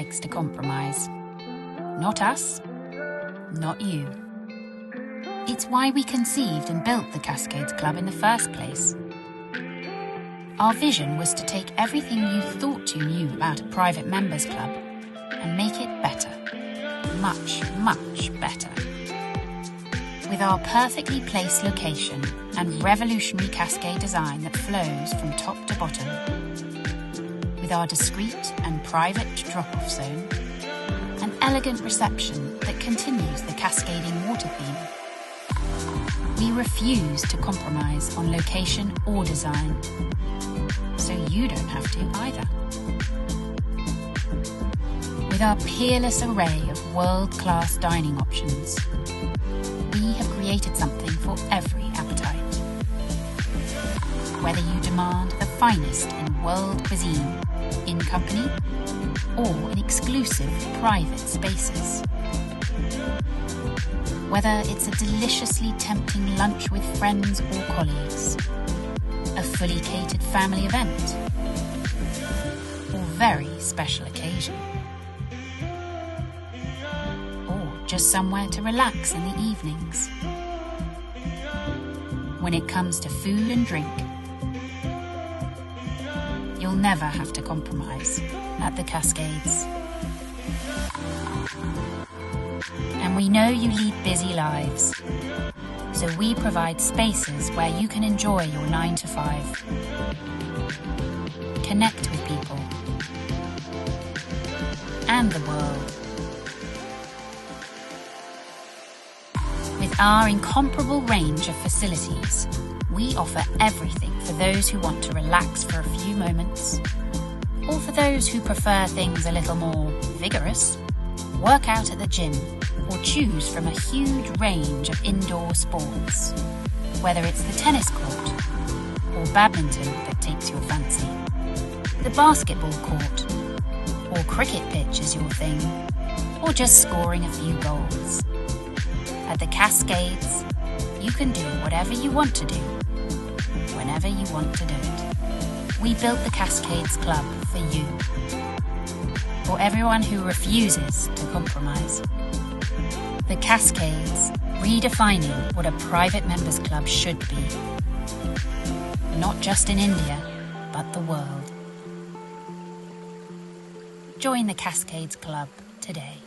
likes to compromise. Not us, not you. It's why we conceived and built the Cascades Club in the first place. Our vision was to take everything you thought you knew about a private members club and make it better. Much, much better. With our perfectly placed location and revolutionary cascade design that flows from top to bottom, with our discreet and private drop-off zone, an elegant reception that continues the cascading water theme, we refuse to compromise on location or design, so you don't have to either. With our peerless array of world-class dining options, we have created something for every appetite. Whether you demand the finest in world cuisine, in company, or in exclusive private spaces. Whether it's a deliciously tempting lunch with friends or colleagues, a fully catered family event, or very special occasion. Just somewhere to relax in the evenings. When it comes to food and drink, you'll never have to compromise at the Cascades. And we know you lead busy lives, so we provide spaces where you can enjoy your 9 to 5. Connect with people and the world. With our incomparable range of facilities, we offer everything for those who want to relax for a few moments, or for those who prefer things a little more vigorous, work out at the gym, or choose from a huge range of indoor sports, whether it's the tennis court or badminton that takes your fancy, the basketball court, or cricket pitch is your thing, or just scoring a few goals. At the Cascades, you can do whatever you want to do, whenever you want to do it. We built the Cascades Club for you, for everyone who refuses to compromise. The Cascades, redefining what a private members club should be. Not just in India, but the world. Join the Cascades Club today.